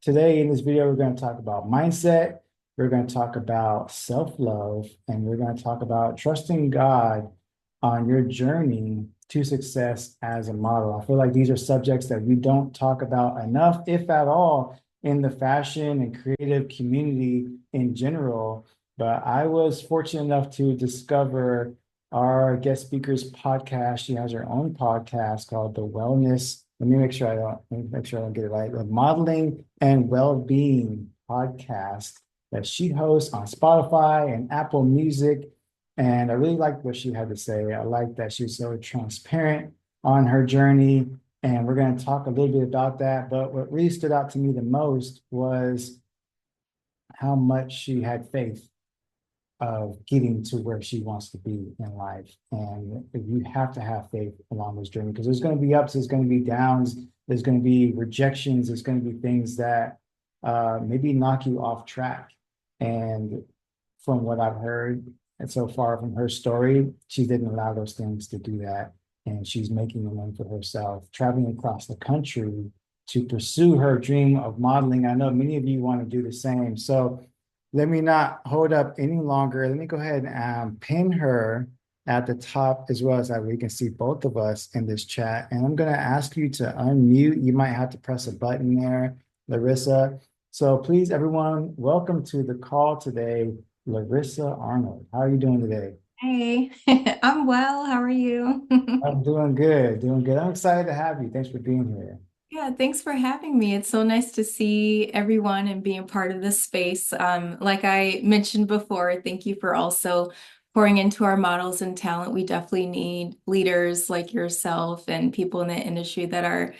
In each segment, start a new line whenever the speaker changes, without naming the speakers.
today in this video, we're going to talk about mindset, we're going to talk about self-love, and we're going to talk about trusting God on your journey to success as a model. I feel like these are subjects that we don't talk about enough, if at all, in the fashion and creative community in general. But I was fortunate enough to discover our guest speaker's podcast. She has her own podcast called The Wellness. Let me make sure I don't get it right. The Modeling and Well-Being podcast that she hosts on Spotify and Apple Music. And I really liked what she had to say. I like that she's so transparent on her journey. And we're going to talk a little bit about that. But what really stood out to me the most was how much she had faith of getting to where she wants to be in life. And you have to have faith along this journey because there's going to be ups, there's going to be downs, there's going to be rejections, there's going to be things that maybe knock you off track. And from what I've heard and so far from her story, she didn't allow those things to do that. And she's making a name for herself, traveling across the country to pursue her dream of modeling. I know many of you want to do the same. So let me not hold up any longer. Let me go ahead and pin her at the top as well as that we can see both of us in this chat. And I'm going to ask you to unmute. You might have to press a button there, Larissa. So please, everyone, welcome to the call today, Larisa Arnold. How are you doing today?
Hey, I'm well. How are you?
I'm doing good, doing good. I'm excited to have you. Thanks for being here.
Yeah, thanks for having me. It's so nice to see everyone and being part of this space. Like I mentioned before, thank you for also pouring into our models and talent. We definitely need leaders like yourself and people in the industry that are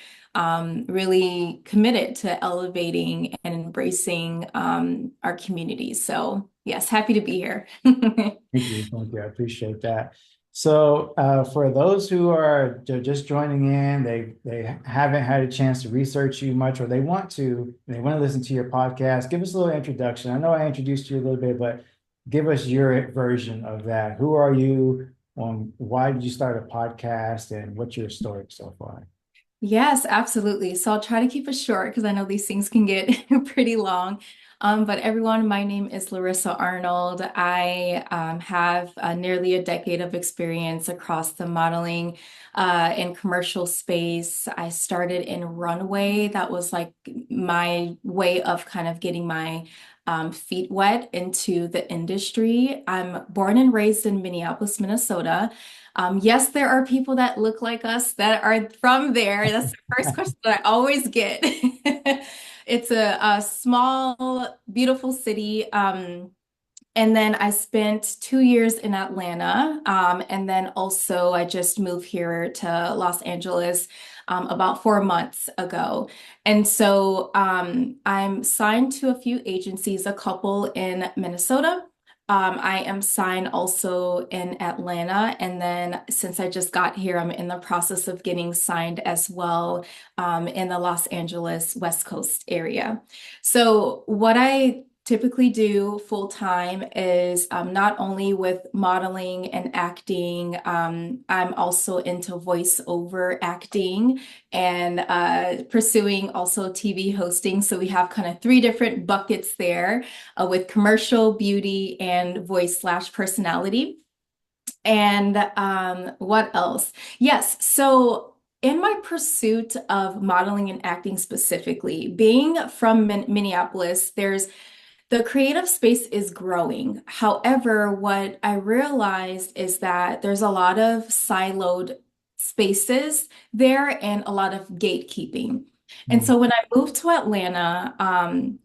really committed to elevating and embracing our communities. So, yes, happy to be here.
Thank you. Thank you. I appreciate that. So, for those who are just joining in, they haven't had a chance to research you much, or they want to listen to your podcast. Give us a little introduction. I know I introduced you a little bit, but give us your version of that. Who are you? Why did you start a podcast, and what's your story so far?
Yes, absolutely. So I'll try to keep it short because I know these things can get pretty long. But everyone, my name is Larisa Arnold. I have nearly a decade of experience across the modeling and commercial space. I started in runway. That was like my way of kind of getting my feet wet into the industry. I'm born and raised in Minneapolis, Minnesota. Yes, there are people that look like us that are from there. That's the first question that I always get. It's a small, beautiful city. And then I spent 2 years in Atlanta. And then also I just moved here to Los Angeles about 4 months ago. And so I'm signed to a few agencies, a couple in Minnesota. I am signed also in Atlanta. And then since I just got here, I'm in the process of getting signed as well in the Los Angeles West Coast area. So what I typically do full time is not only with modeling and acting, I'm also into voiceover acting and pursuing also TV hosting. So we have kind of three different buckets there with commercial, beauty, and voice slash personality. And what else? Yes. So in my pursuit of modeling and acting specifically, being from Minneapolis, the creative space is growing. However, what I realized is that there's a lot of siloed spaces there and a lot of gatekeeping. And
Mm.
so when I moved to Atlanta,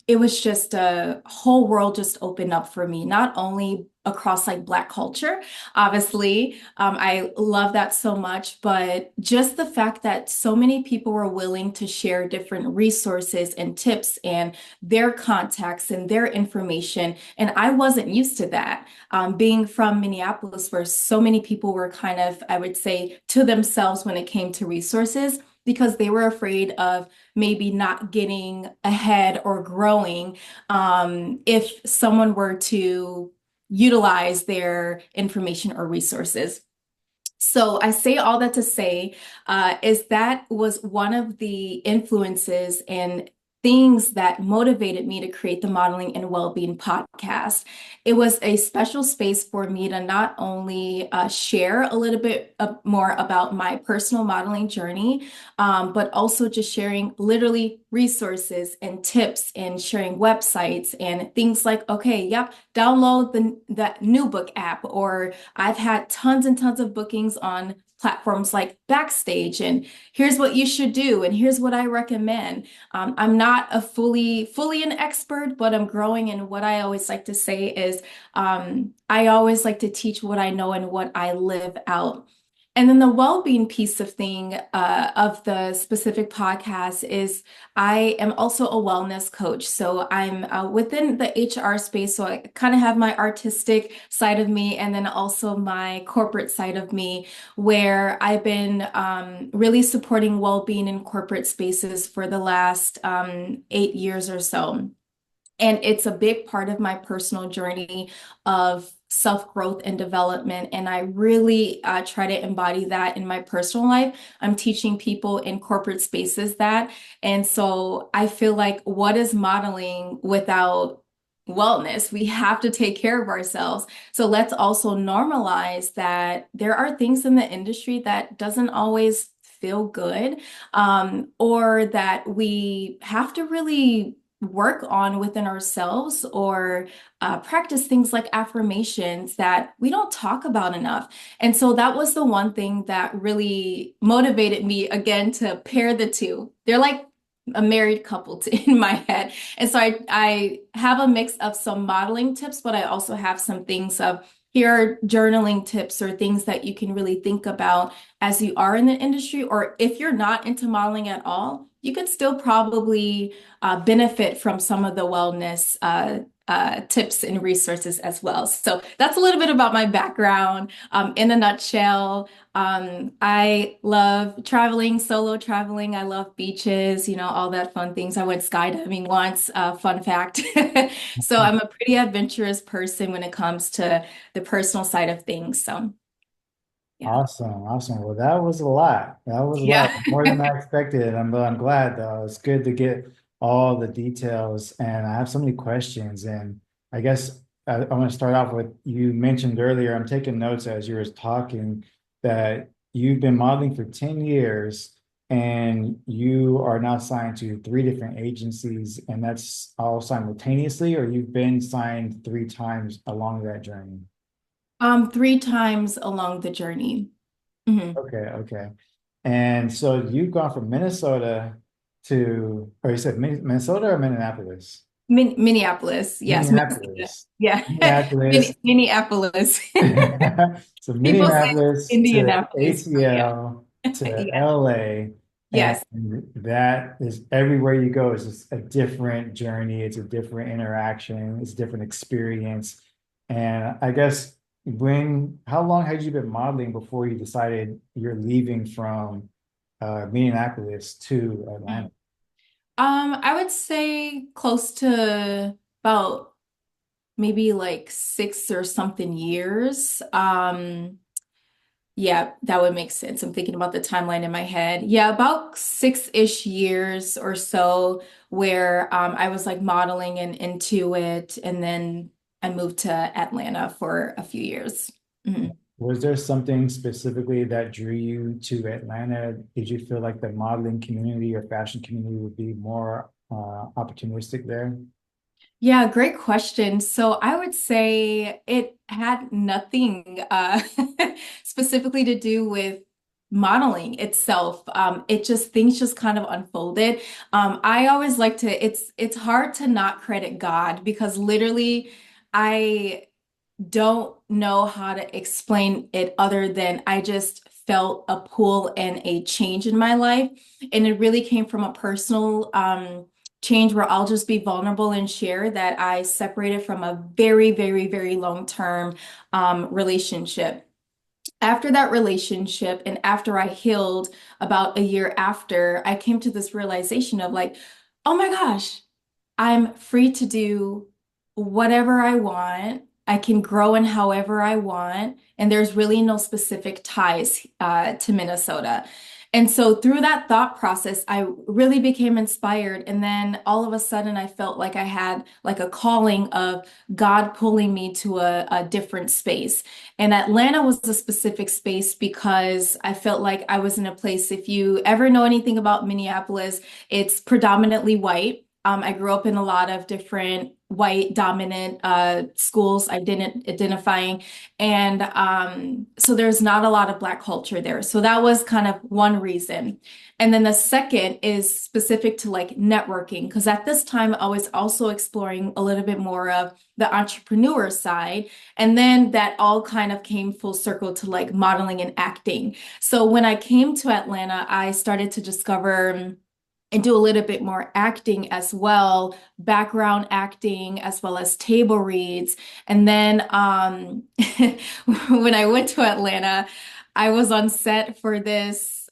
it was just a whole world just opened up for me, not only across like Black culture, obviously, I love that so much, but just the fact that so many people were willing to share different resources and tips and their contacts and their information. And I wasn't used to that. Being from Minneapolis, where so many people were kind of, I would say, to themselves when it came to resources, because they were afraid of maybe not getting ahead or growing if someone were to utilize their information or resources. So I say all that to say is that was one of the influences and things that motivated me to create the Modeling and Wellbeing podcast. It was a special space for me to not only share a little bit more about my personal modeling journey, but also just sharing literally resources and tips and sharing websites and things like, okay, yep, download that new book app, or I've had tons and tons of bookings on platforms like Backstage, and here's what you should do, and here's what I recommend. I'm not a fully an expert, but I'm growing. And what I always like to say is, I always like to teach what I know and what I live out. And then the well-being piece of the specific podcast is I am also a wellness coach. So I'm within the HR space. So I kind of have my artistic side of me and then also my corporate side of me, where I've been really supporting well-being in corporate spaces for the last 8 years or so. And it's a big part of my personal journey of self-growth and development. And I really try to embody that in my personal life. I'm teaching people in corporate spaces that. And so I feel like, what is modeling without wellness? We have to take care of ourselves. So let's also normalize that there are things in the industry that doesn't always feel good, or that we have to really work on within ourselves, or practice things like affirmations that we don't talk about enough. And so that was the one thing that really motivated me again to pair the two. They're like a married couple in my head. And so I have a mix of some modeling tips, but I also have some things of, here are journaling tips or things that you can really think about as you are in the industry, or if you're not into modeling at all, you could still probably benefit from some of the wellness tips and resources as well. So that's a little bit about my background in a nutshell. I love traveling, solo traveling. I love beaches, all that fun things. I went skydiving once, fun fact. So I'm a pretty adventurous person when it comes to the personal side of things. So yeah.
Awesome, awesome. Well, that was a lot. That was a lot
Yeah.
more than I expected. I'm glad though. It's good to get all the details, and I have so many questions. And I guess I want to start off with, you mentioned earlier, I'm taking notes as you were talking, that you've been modeling for 10 years and you are now signed to three different agencies, and that's all simultaneously, or you've been signed three times along that journey?
3 times along the journey. Mhm.
Okay, okay. And so you've gone from Minnesota to, or you said Minnesota or Minneapolis?
Minneapolis, yes, Minnesota.
Minneapolis.
Yeah,
Minneapolis.
Minneapolis.
So
People say
Minneapolis to
Indianapolis, but yeah,
ATL to
yeah,
LA. And
yes.
that is everywhere you go. It's just a different journey. It's a different interaction. It's a different experience. And I guess, how long had you been modeling before you decided you're leaving from Minneapolis to Atlanta?
I would say close to about maybe like 6 or something years. Yeah, that would make sense. I'm thinking about the timeline in my head. Yeah, about 6-ish years or so, where I was like modeling and into it, and then I moved to Atlanta for a few years. Mhm.
Was there something specifically that drew you to Atlanta? Did you feel like the modeling community or fashion community would be more opportunistic there?
Yeah, great question. So I would say it had nothing specifically to do with modeling itself. It just, things just kind of unfolded. I always like to, it's hard to not credit God, because literally I don't know how to explain it other than I just felt a pull and a change in my life. And it really came from a personal change, where I'll just be vulnerable and share that I separated from a very, very, very long-term relationship. After that relationship, and after I healed about a year after, I came to this realization of like, oh my gosh, I'm free to do whatever I want. I can grow in however I want. And there's really no specific ties to Minnesota. And so through that thought process, I really became inspired. And then all of a sudden, I felt like I had like a calling of God pulling me to a different space. And Atlanta was a specific space because I felt like I was in a place, if you ever know anything about Minneapolis, it's predominantly white. I grew up in a lot of different white dominant schools, identifying. And so there's not a lot of Black culture there. So that was kind of one reason. And then the second is specific to like networking, because at this time I was also exploring a little bit more of the entrepreneur side. And then that all kind of came full circle to like modeling and acting. So when I came to Atlanta, I started to discover and do a little bit more acting as well, background acting as well as table reads. And then when I went to Atlanta, I was on set for this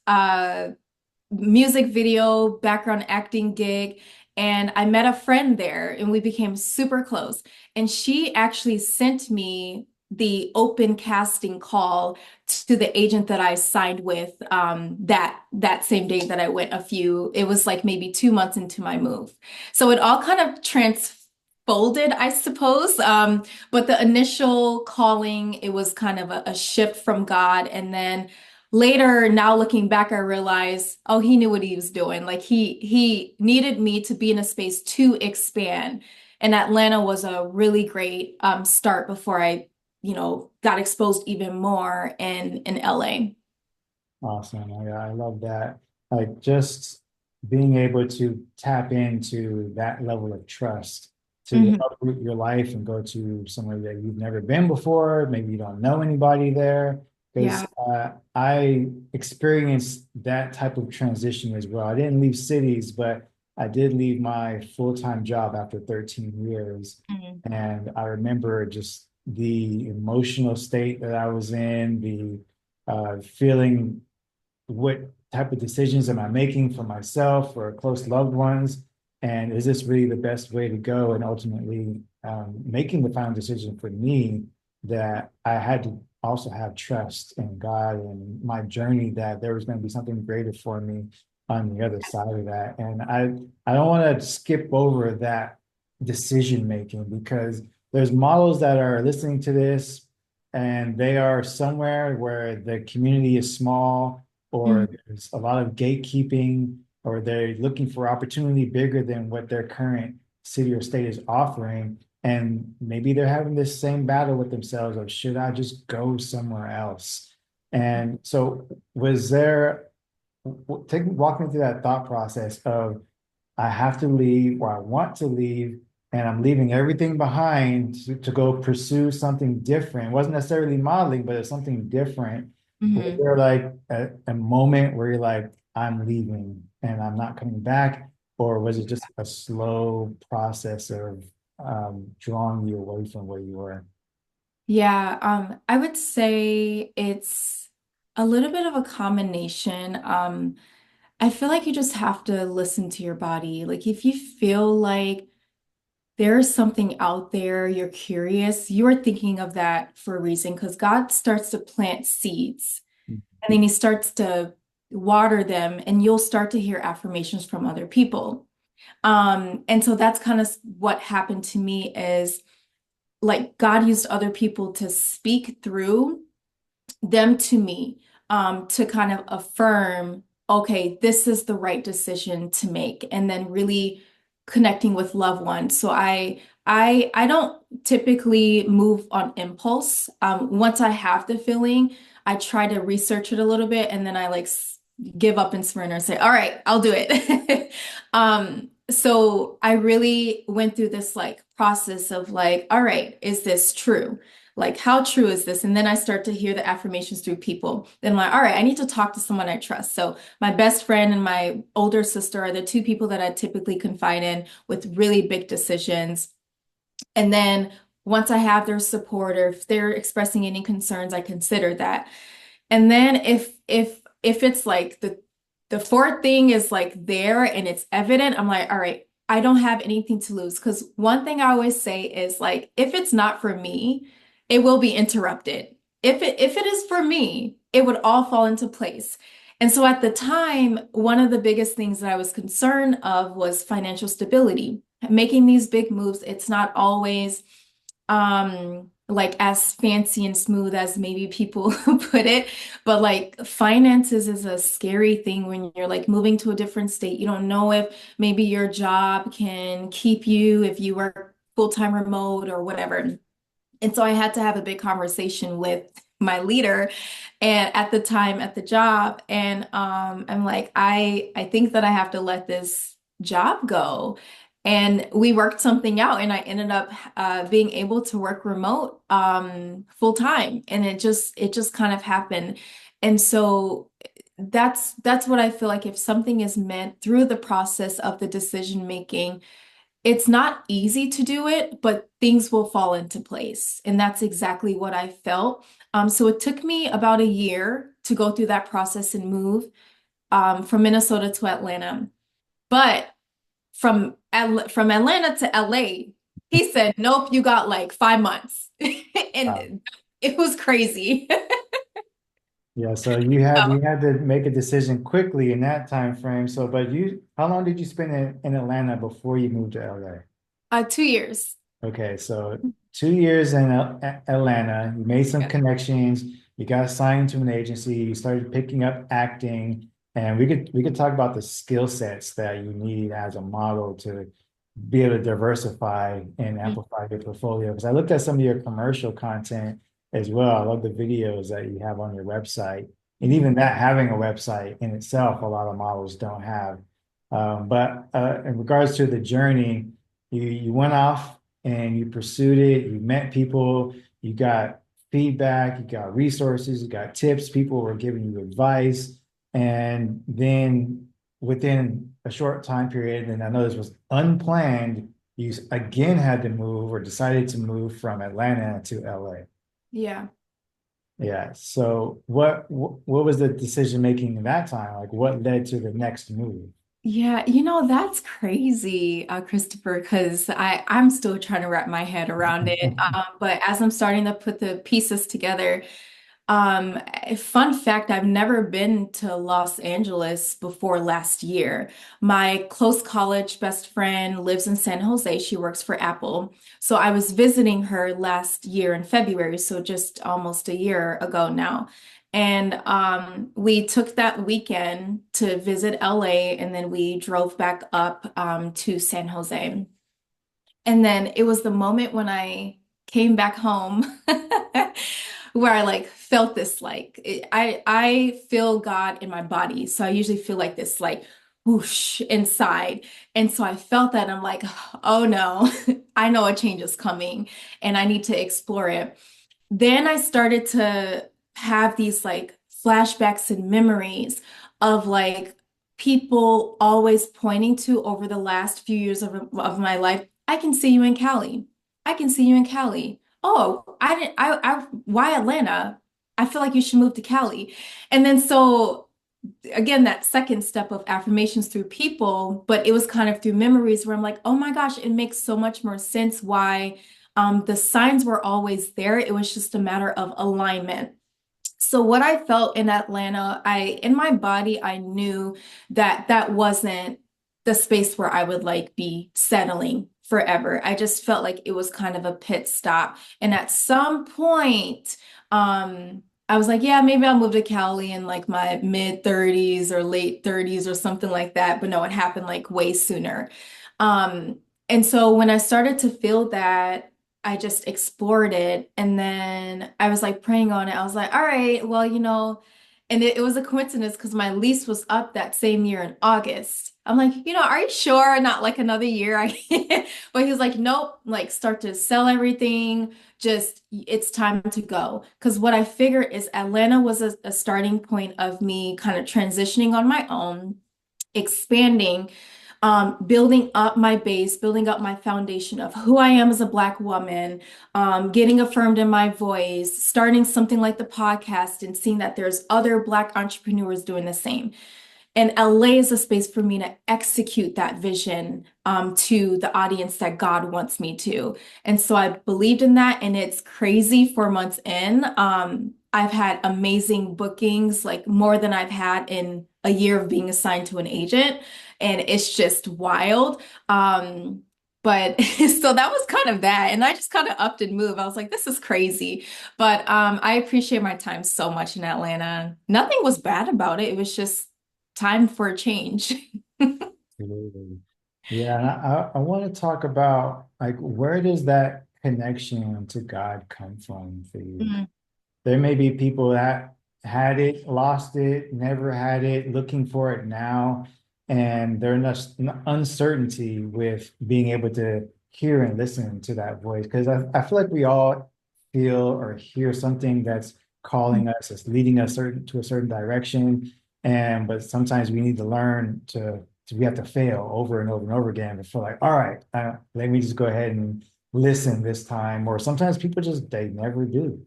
music video background acting gig. And I met a friend there and we became super close. And she actually sent me the open casting call to the agent that I signed with that same day that I went it was like maybe 2 months into my move. So it all kind of transfolded, I suppose. But the initial calling, it was kind of a shift from God. And then later, now looking back, I realized, oh, he knew what he was doing. Like he needed me to be in a space to expand. And Atlanta was a really great start before I, got exposed even more in LA.
Awesome. Yeah, I love that. Like just being able to tap into that level of trust to
Hmm.
uproot your life and go to somewhere that you've never been before. Maybe you don't know anybody there. Because
Yeah.
I experienced that type of transition as well. I didn't leave cities, but I did leave my full-time job after 13 years.
Mhm.
And I remember just the emotional state that I was in, the feeling what type of decisions am I making for myself or close loved ones? And is this really the best way to go? And ultimately, making the final decision for me that I had to also have trust in God and my journey that there was going to be something greater for me on the other side of that. And I don't want to skip over that decision making because there's models that are listening to this and they are somewhere where the community is small or
Mhm.
there's a lot of gatekeeping, or they're looking for opportunity bigger than what their current city or state is offering. And maybe they're having this same battle with themselves of should I just go somewhere else? And so was there walk me through that thought process of I have to leave or I want to leave and I'm leaving everything behind to go pursue something different. It wasn't necessarily modeling, but it's something different. Was
Mhm.
there like a moment where you're like, I'm leaving and I'm not coming back? Or was it just a slow process of drawing you away from where you were?
Yeah, I would say it's a little bit of a combination. I feel like you just have to listen to your body. Like if you feel like there's something out there, you're curious, you're thinking of that for a reason because God starts to plant seeds and then he starts to water them and you'll start to hear affirmations from other people. And so that's kind of what happened to me is like God used other people to speak through them to me to kind of affirm, okay, this is the right decision to make, and then really connecting with loved ones. So I don't typically move on impulse. Once I have the feeling, I try to research it a little bit, and then I like give up and surrender and say, all right, I'll do it. So I really went through this like process of like, all right, is this true? Like, how true is this? And then I start to hear the affirmations through people. Then I'm like, all right, I need to talk to someone I trust. So my best friend and my older sister are the two people that I typically confide in with really big decisions. And then once I have their support or if they're expressing any concerns, I consider that. And then if it's like the fourth thing is like there and it's evident, I'm like, all right, I don't have anything to lose. Because one thing I always say is like, if it's not for me, it will be interrupted. If it is for me, it would all fall into place. And so at the time, one of the biggest things that I was concerned of was financial stability. Making these big moves, it's not always like as fancy and smooth as maybe people put it, but like finances is a scary thing when you're like moving to a different state. You don't know if maybe your job can keep you if you work full-time remote or whatever. And so I had to have a big conversation with my leader and at the time at the job. And I'm like, I think that I have to let this job go. And we worked something out and I ended up being able to work remote full time. And it just kind of happened. And so that's what I feel like if something is meant through the process of the decision making, it's not easy to do it, but things will fall into place. And that's exactly what I felt. So it took me about a year to go through that process and move from Minnesota to Atlanta. But from Atlanta to LA, he said, nope, you got like 5 months. And it was crazy.
Yeah, so you had to make a decision quickly in that time frame. So, but how long did you spend in Atlanta before you moved to LA?
2 years.
Okay, so 2 years in Atlanta, you made some
Yeah.
connections, you got signed to an agency, you started picking up acting, and we could talk about the skill sets that you need as a model to be able to diversify and amplify your portfolio. Because I looked at some of your commercial content as well. I love the videos that you have on your website. And
Mhm.
even that having a website in itself, a lot of models don't have. But in regards to the journey, you went off and you pursued it, you met people, you got feedback, you got resources, you got tips, people were giving you advice. And then within a short time period, and I know this was unplanned, you again had to move or decided to move from Atlanta to LA.
Yeah.
Yeah. So what was the decision making in that time? Like what led to the next move?
Yeah, that's crazy, Christopher, because I'm still trying to wrap my head around it. But as I'm starting to put the pieces together, a fun fact, I've never been to Los Angeles before last year. My close college best friend lives in San Jose. She works for Apple. So I was visiting her last year in February, so just almost a year ago now. And we took that weekend to visit LA and then we drove back up to San Jose. And then it was the moment when I came back home where I like felt this I feel God in my body. So I usually feel like this like whoosh inside. And so I felt that and I'm like, oh no, I know a change is coming and I need to explore it. Then I started to have these like flashbacks and memories of like people always pointing to over the last few years of my life. I can see you in Cali. I can see you in Cali. Oh, I didn't, why Atlanta? I feel like you should move to Cali. And then so again, that second step of affirmations through people, but it was kind of through memories where I'm like, oh my gosh, it makes so much more sense why the signs were always there. It was just a matter of alignment. So what I felt in Atlanta, in my body, I knew that that wasn't the space where I would like be settling forever. I just felt like it was kind of a pit stop. And at some point, I was like, yeah, maybe I'll move to Cali in like my mid 30s or late 30s or something like that. But no, it happened like way sooner. And so when I started to feel that, I just explored it. And then I was like praying on it. I was like, all right, well, and it was a coincidence because my lease was up that same year in August. I'm like, are you sure? Not like another year. But he was like, nope, like start to sell everything. Just it's time to go. Because what I figured is Atlanta was a starting point of me kind of transitioning on my own, expanding, building up my base, building up my foundation of who I am as a Black woman, getting affirmed in my voice, starting something like the podcast and seeing that there's other Black entrepreneurs doing the same. And LA is a space for me to execute that vision to the audience that God wants me to. And so I believed in that, and it's crazy 4 months in. I've had amazing bookings, like more than I've had in a year of being assigned to an agent, and it's just wild. But so that was kind of that, and I just kind of upped and moved. I was like, this is crazy. But I appreciate my time so much in Atlanta. Nothing was bad about it. It was just time for a change.
Absolutely. Yeah, and I want to talk about like where does that connection to God come from for you?
Mm,
There may be people that had it, lost it, never had it, looking for it now, and they're in uncertainty with being able to hear and listen to that voice. Because I feel like we all feel or hear something that's calling us, that's leading us to a certain direction. And but sometimes we need to learn to we have to fail over and over and over again to feel like, all right, let me just go ahead and listen this time. Or sometimes people just they never do.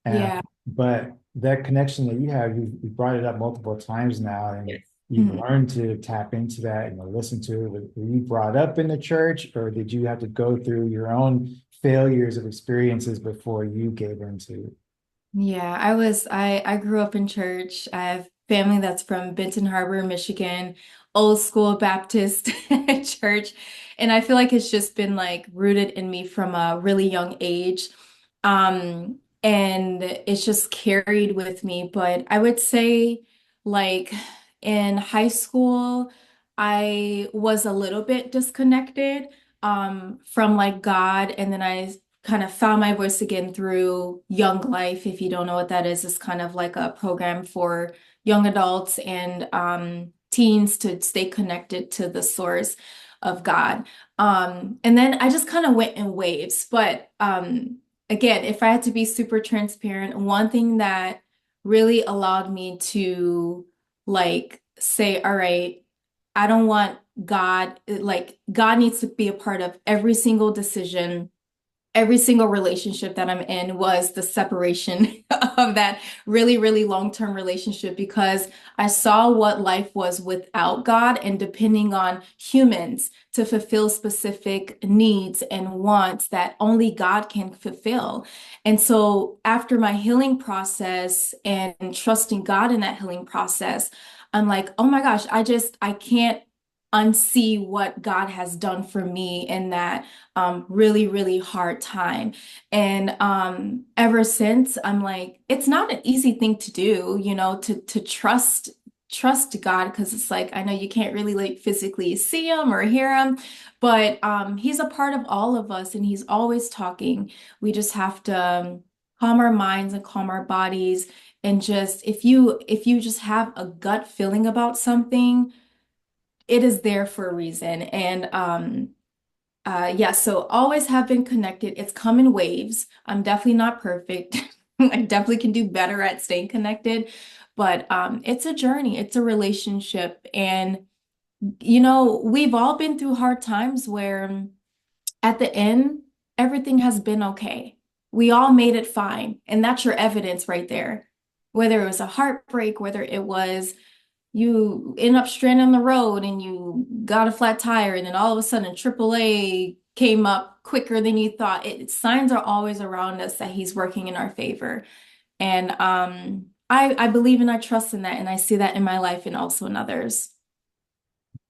And
yeah.
but that connection that you have, you've brought it up multiple times now, and
Yes.
you've
Mhm.
learned to tap into that and listen to it. Were you brought up in the church, or did you have to go through your own failures of experiences before you gave into it?
Yeah, I grew up in church. I have family that's from Benton Harbor, Michigan, old school Baptist church. And I feel like it's just been like rooted in me from a really young age. And it's just carried with me. But I would say like in high school, I was a little bit disconnected from like God. And then I kind of found my voice again through Young Life. If you don't know what that is, it's kind of like a program for young adults and teens to stay connected to the source of God. And then I just kind of went in waves. But again, if I had to be super transparent, one thing that really allowed me to like say, all right, I don't want God, like God needs to be a part of every single decision, every single relationship that I'm in was the separation of that really, really long-term relationship because I saw what life was without God and depending on humans to fulfill specific needs and wants that only God can fulfill. And so after my healing process and trusting God in that healing process, I'm like, oh my gosh, I can't unsee what God has done for me in that really, really hard time. And ever since, I'm like, it's not an easy thing to do, you know, to trust God because it's like I know you can't really like physically see him or hear him, but he's a part of all of us and he's always talking. We just have to calm our minds and calm our bodies and just if you just have a gut feeling about something, it is there for a reason. And yeah, so always have been connected. It's come in waves. I'm definitely not perfect. I definitely can do better at staying connected, but it's a journey, it's a relationship. And, you know, we've all been through hard times where at the end, everything has been okay. We all made it fine. And that's your evidence right there. Whether it was a heartbreak, whether it was you end up stranded on the road and you got a flat tire and then all of a sudden AAA came up quicker than you thought. Signs are always around us that he's working in our favor. And I believe and I trust in that and I see that in my life and also in others.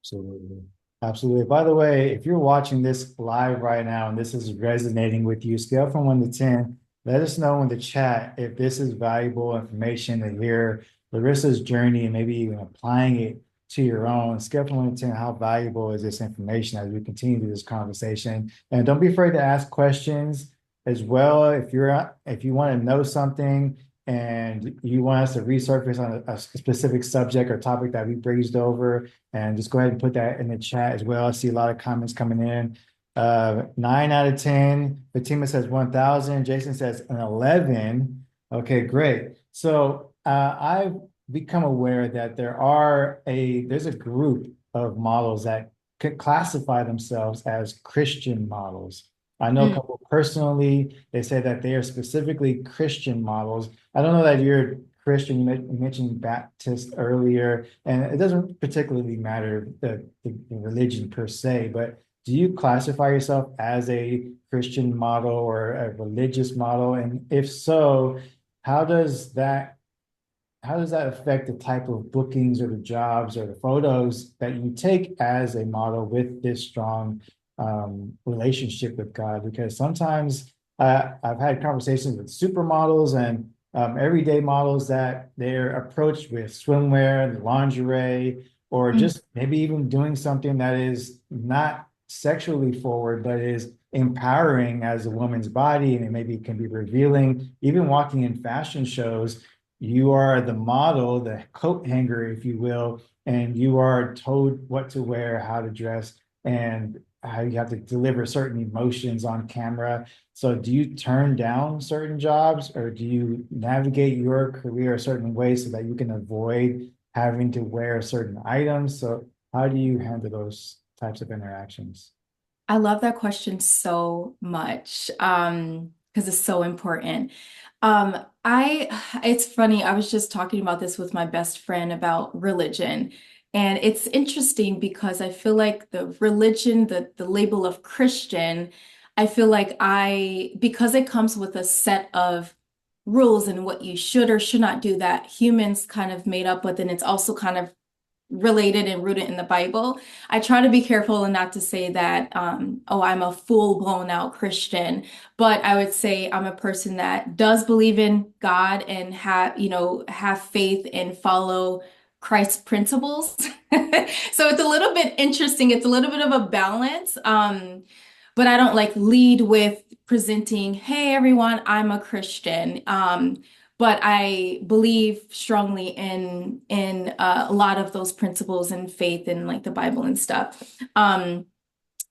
Absolutely. Absolutely. By the way, if you're watching this live right now and this is resonating with you, scale from 1 to 10, let us know in the chat if this is valuable information to hear Larissa's journey and maybe even applying it to your own. Scale from 1 to 10, how valuable is this information as we continue this conversation? And don't be afraid to ask questions as well. If you want to know something and you want us to resurface on a specific subject or topic that we breezed over, and just go ahead and put that in the chat as well. I see a lot of comments coming in. 9 out of 10. Fatima says 1,000. Jason says an 11. Okay, great. So I've become aware that there's a group of models that could classify themselves as Christian models. I know a
Mm,
couple personally, they say that they are specifically Christian models. I don't know that you're Christian. You mentioned Baptist earlier, and it doesn't particularly matter the religion per se, but do you classify yourself as a Christian model or a religious model? And if so, how does that how does that affect the type of bookings or the jobs or the photos that you take as a model with this strong relationship with God? Because sometimes I've had conversations with supermodels and everyday models that they're approached with swimwear, lingerie, or just maybe even doing something that is not sexually forward, but is empowering as a woman's body, and it maybe can be revealing. Even walking in fashion shows, you are the model, the coat hanger, if you will, and you are told what to wear, how to dress, and how you have to deliver certain emotions on camera. So do you turn down certain jobs, or do you navigate your career a certain way so that you can avoid having to wear certain items? So how do you handle those types of interactions?
I love that question so much, because it's so important. It's funny, I was just talking about this with my best friend about religion. And it's interesting because I feel like the religion, the label of Christian, I feel like because it comes with a set of rules and what you should or should not do that humans kind of made up with, and it's also kind of related and rooted in the Bible. I try to be careful and not to say that, oh, I'm a full blown out Christian, but I would say I'm a person that does believe in God and have faith and follow Christ's principles. So it's a little bit interesting. It's a little bit of a balance. But I don't like lead with presenting, hey, everyone, I'm a Christian. But I believe strongly in a lot of those principles and faith and like the Bible and stuff.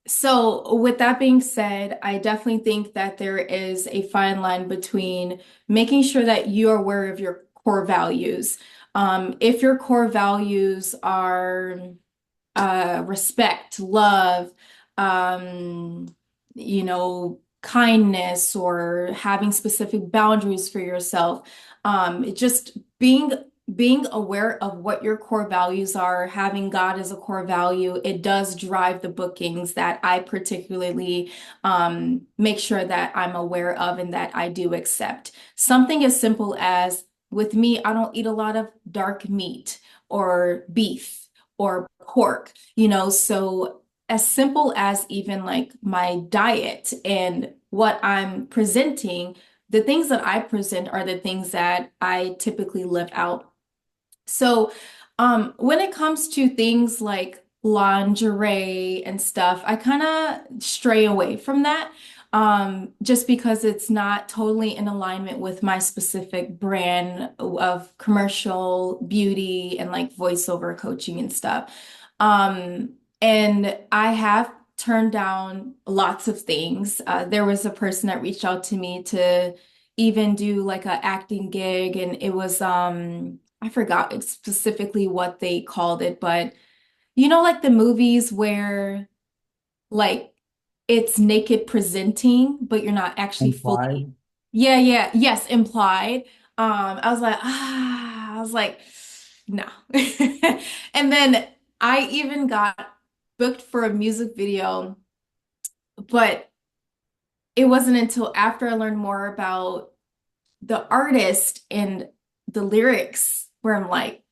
So with that being said, I definitely think that there is a fine line between making sure that you are aware of your core values. If your core values are respect, love, um, kindness, or having specific boundaries for yourself. Just being aware of what your core values are, having God as a core value, it does drive the bookings that I particularly make sure that I'm aware of and that I do accept. Something as simple as with me, I don't eat a lot of dark meat or beef or pork, so as simple as even like my diet and what I'm presenting, the things that I present are the things that I typically live out. So, when it comes to things like lingerie and stuff, I kind of stray away from that, just because it's not totally in alignment with my specific brand of commercial beauty and like voiceover coaching and stuff. And I have turned down lots of things. There was a person that reached out to me to even do like a acting gig, and it was I forgot specifically what they called it, but like the movies where like it's naked presenting, but you're not actually fully.
Implied.
Yeah, yeah, yes, implied. I was like, no. And then I even got booked for a music video, but it wasn't until after I learned more about the artist and the lyrics where I'm like,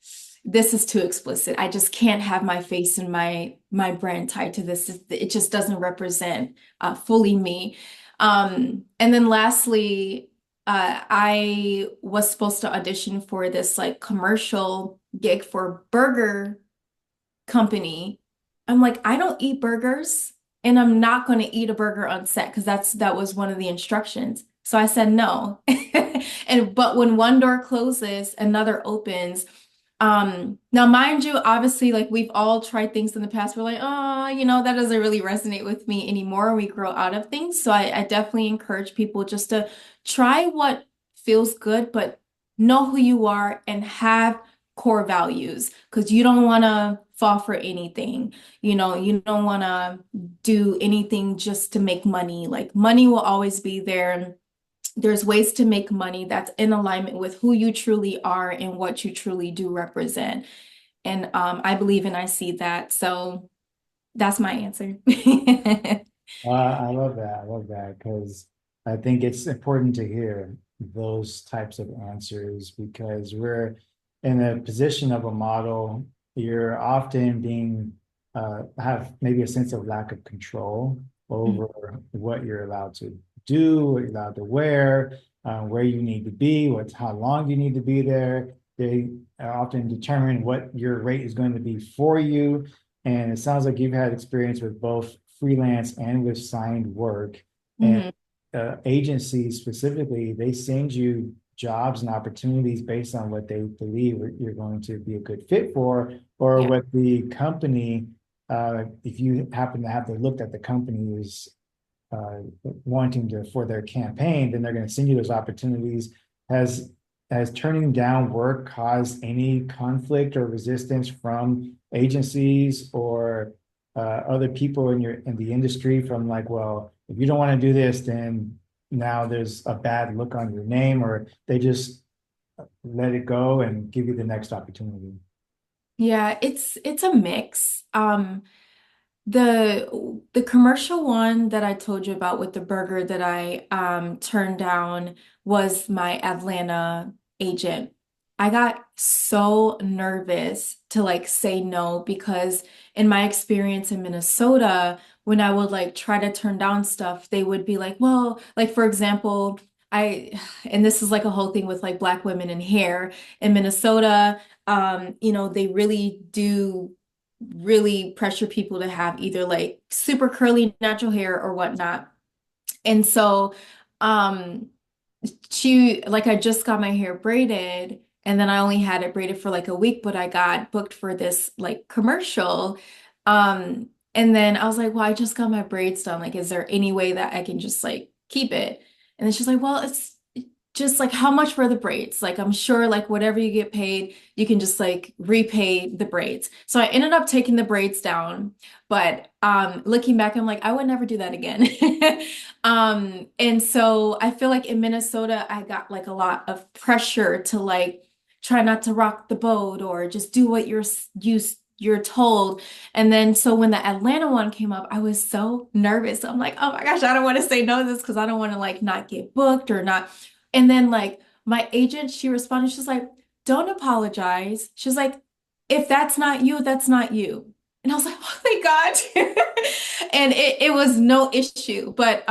this is too explicit. I just can't have my face and my brand tied to this. It just doesn't represent fully me. And then lastly, I was supposed to audition for this like commercial gig for burger company. I'm like, I don't eat burgers, and I'm not going to eat a burger on set because that was one of the instructions. So I said no. And but when one door closes, another opens. Now mind you, obviously, like we've all tried things in the past. We're like, oh, that doesn't really resonate with me anymore. We grow out of things. So I definitely encourage people just to try what feels good, but know who you are and have core values, because you don't want to fall for anything. You don't want to do anything just to make money. Like money will always be there. There's ways to make money that's in alignment with who you truly are and what you truly do represent. And I believe and I see that. So that's my answer.
I love that. I love that because I think it's important to hear. those types of answers because we're in a position of a model. You're often being have maybe a sense of lack of control
Mhm.
over what you're allowed to do, what you're allowed to wear, where you need to be, how long you need to be there. They often determine what your rate is going to be for you. And it sounds like you've had experience with both freelance and with signed work. And
Mhm.
agencies specifically, they send you jobs and opportunities based on what they believe you're going to be a good fit for, or
Yeah.
what the company, if you happen to have to look at the company is uh, wanting to for their campaign, then they're going to send you those opportunities. Has has turning down work caused any conflict or resistance from agencies or other people in the industry from like, well, if you don't want to do this, then now there's a bad look on your name, or they just let it go and give you the next opportunity?
Yeah, it's a mix. The commercial one that I told you about with the burger that I turned down was my Atlanta agent. I got so nervous to like say no because in my experience in Minnesota, when I would like try to turn down stuff, they would be like, well, like for example, and this is like a whole thing with like black women in hair in Minnesota, they really do really pressure people to have either like super curly natural hair or whatnot. And so, um, I just got my hair braided and then I only had it braided for like a week, but I got booked for this like commercial. And then I was like, well, I just got my braids done. Like, is there any way that I can just like keep it? And then she's like, well, it's just like how much for the braids? Like, I'm sure like whatever you get paid, you can just like repay the braids. So I ended up taking the braids down, but looking back, I'm like, I would never do that again. And so I feel like in Minnesota, I got like a lot of pressure to like try not to rock the boat or just do what you're told. And then so when the Atlanta one came up, I was so nervous. I'm like, oh my gosh, I don't want to say no to this because I don't want to like not get booked or not. And then like my agent, she responded, she's like, don't apologize. She's like, if that's not you, that's not you. And I was like, oh my God. And it was no issue. But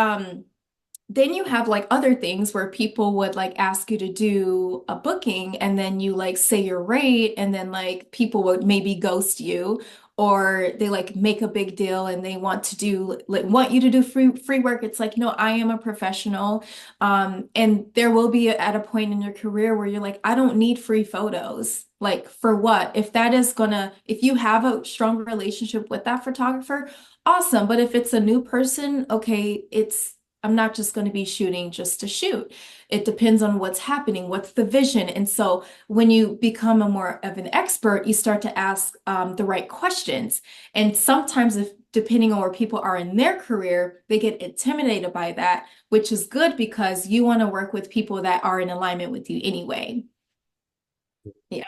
then you have like other things where people would like ask you to do a booking and then you like say your rate and then like people would maybe ghost you or they like make a big deal and they want to do like want you to do free work. It's like, no, I am a professional. And there will be at a point in your career where you're like, I don't need free photos. Like for what? If you have a strong relationship with that photographer, awesome. But if it's a new person, okay, I'm not just going to be shooting just to shoot. It depends on what's happening, what's the vision. And so when you become a more of an expert, you start to ask the right questions. And sometimes, if depending on where people are in their career, they get intimidated by that, which is good because you want to work with people that are in alignment with you anyway. Yeah.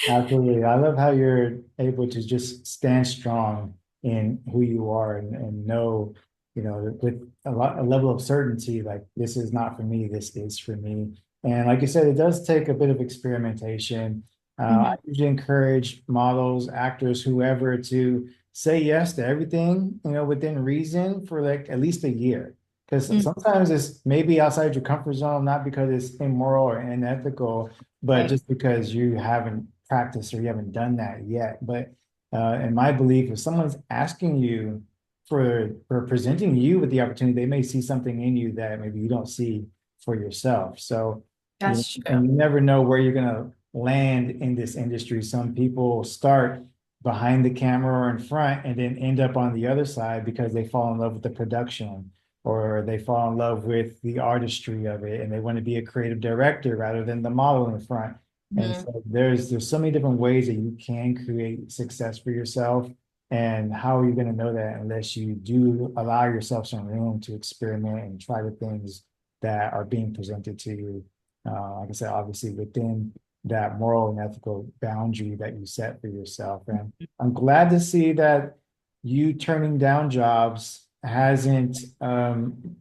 Absolutely. I love how you're able to just stand strong in who you are and know, with a level of certainty, like this is not for me, this is for me. And like you said, it does take a bit of experimentation. I
Mhm.
usually encourage models, actors, whoever to say yes to everything, within reason for like at least a year. Because
Mhm.
sometimes it's maybe outside your comfort zone, not because it's immoral or unethical, but
Right.
just because you haven't practiced or you haven't done that yet. But in my belief, if someone's asking you for presenting you with the opportunity, they may see something in you that maybe you don't see for yourself. So,
That's true.
and you never know where you're gonna land in this industry. Some people start behind the camera or in front and then end up on the other side because they fall in love with the production or they fall in love with the artistry of it and they want to be a creative director rather than the model in the front. And
Mhm.
so there's so many different ways that you can create success for yourself. And how are you going to know that unless you do allow yourself some room to experiment and try the things that are being presented to you? Like I said, obviously within that moral and ethical boundary that you set for yourself. And I'm glad to see that you turning down jobs hasn't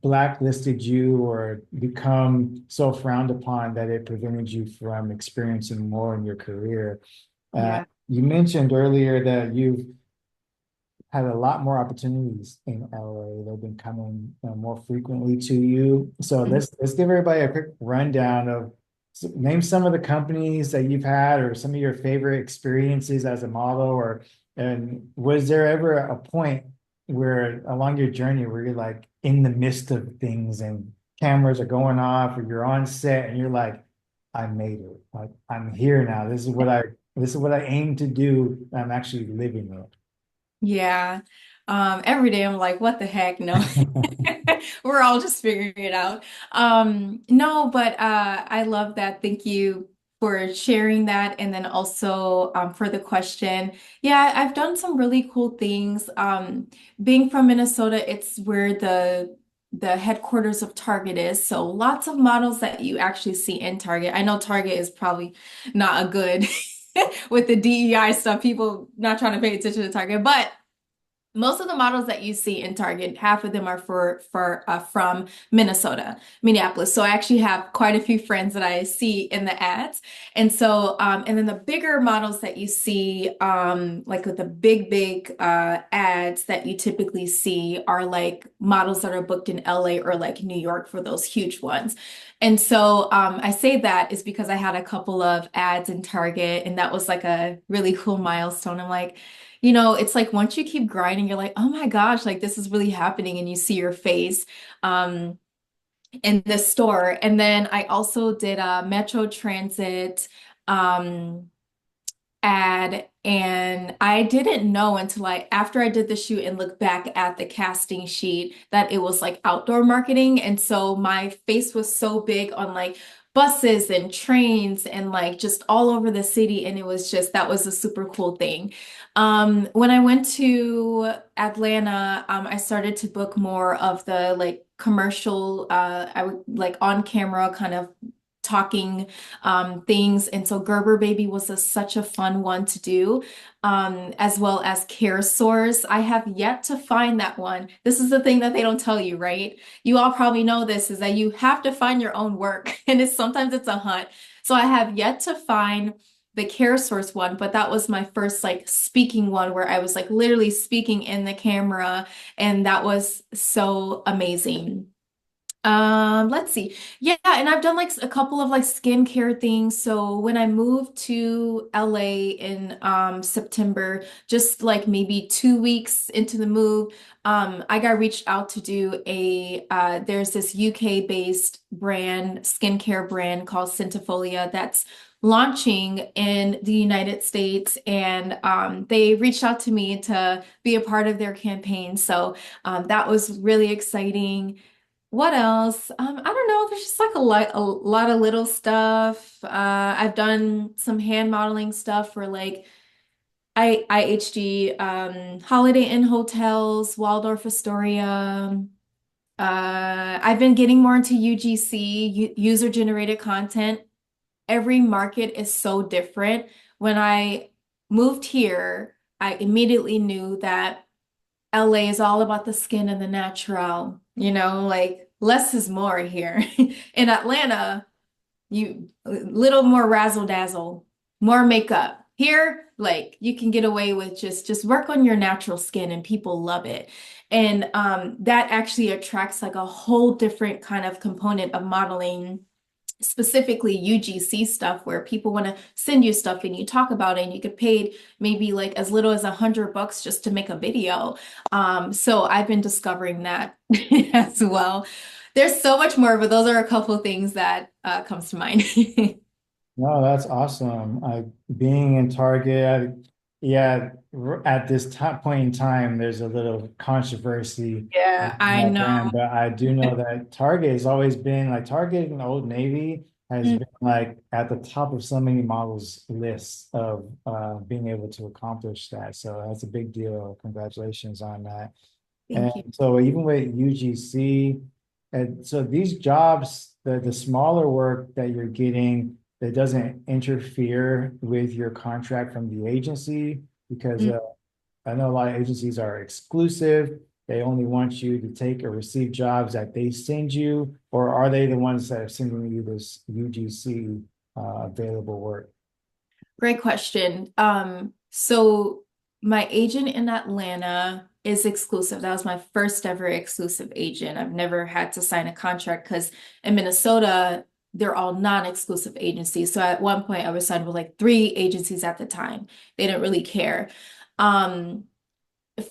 blacklisted you or become so frowned upon that it prevented you from experiencing more in your career.
Yeah.
You mentioned earlier that you've had a lot more opportunities in LA. They've been coming more frequently to you. So
Mhm.
let's give everybody a quick rundown of name some of the companies that you've had or some of your favorite experiences as a model, or and was there ever a point where along your journey where you're like in the midst of things and cameras are going off or you're on set and you're like, I made it. Like I'm here now. This is what I aim to do. I'm actually living it.
Yeah. Every day I'm like, what the heck? No. We're all just figuring it out. No, but I love that. Thank you for sharing that. And then also for the question. Yeah, I've done some really cool things. Being from Minnesota, it's where the headquarters of Target is. So lots of models that you actually see in Target. I know Target is probably not a good with the DEI stuff, people not trying to pay attention to Target, but most of the models that you see in Target, half of them are from Minnesota, Minneapolis. So I actually have quite a few friends that I see in the ads. And so, and then the bigger models that you see, like with the big ads that you typically see are like models that are booked in LA or like New York for those huge ones. And so I say that is because I had a couple of ads in Target, and that was like a really cool milestone. I'm like, it's like once you keep grinding, you're like, oh my gosh, like this is really happening, and you see your face um, in the store. And then I also did a Metro Transit um, ad, and I didn't know until after I did the shoot and looked back at the casting sheet that it was like outdoor marketing. And so my face was so big on like buses and trains and like just all over the city. And it was just, that was a super cool thing. When I went to Atlanta, I started to book more of the like commercial, I would like on camera kind of talking things. And so Gerber Baby was such a fun one to do, as well as Care Source. I have yet to find that one. This is the thing that they don't tell you, right? You all probably know this, is that you have to find your own work, and sometimes it's a hunt. So I have yet to find the Care Source one, but that was my first like speaking one where I was like literally speaking in the camera, and that was so amazing. Let's see. Yeah, and I've done like a couple of like skincare things. So when I moved to LA in September, just like maybe 2 weeks into the move, I got reached out to do there's this UK based brand, skincare brand called Centifolia that's launching in the United States, and they reached out to me to be a part of their campaign. So that was really exciting. What else? I don't know. There's just like a lot of little stuff. I've done some hand modeling stuff for like IHG, Holiday Inn hotels, Waldorf Astoria. I've been getting more into UGC, user generated content. Every market is so different. When I moved here, I immediately knew that LA is all about the skin and the natural, like less is more here. In Atlanta, you little more razzle dazzle, more makeup. Here, like you can get away with just work on your natural skin and people love it. And that actually attracts like a whole different kind of component of modeling, specifically UGC stuff, where people want to send you stuff and you talk about it, and you get paid maybe like as little as $100 just to make a video. So I've been discovering that as well. There's so much more, but those are a couple of things that comes to mind.
No, that's awesome. Being in Target, yeah, at this time point in time, there's a little controversy
Yeah,
around
I
that
know.
brand, but I do know that Target has always been like Target and Old Navy has
Mm,
been like at the top of so many models' lists of being able to accomplish that. So that's a big deal. Congratulations on that. And
thank you.
so even with UGC, and so these jobs, the smaller work that you're getting that doesn't interfere with your contract from the agency, because
Mm,
I know a lot of agencies are exclusive. they only want you to take or receive jobs that they send you, or are they the ones that are sending you this UGC available work?
Great question. So my agent in Atlanta is exclusive. That was my first ever exclusive agent. I've never had to sign a contract because in Minnesota, they're all non-exclusive agencies. So at one point I was signed with like three agencies at the time. They didn't really care. Um,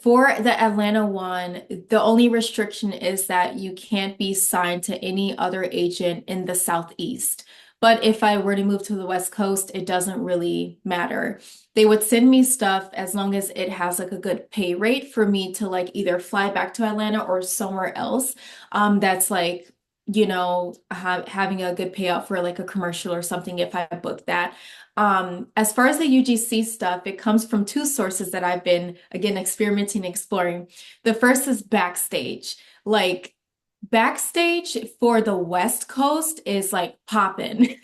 for the Atlanta one, the only restriction is that you can't be signed to any other agent in the Southeast. But if I were to move to the West Coast, it doesn't really matter. They would send me stuff as long as it has like a good pay rate for me to like either fly back to Atlanta or somewhere else. That's like, having a good payout for like a commercial or something if I book that. As far as the UGC stuff, it comes from two sources that I've been, again, experimenting, exploring. The first is Backstage. Like, Backstage for the West Coast is like popping.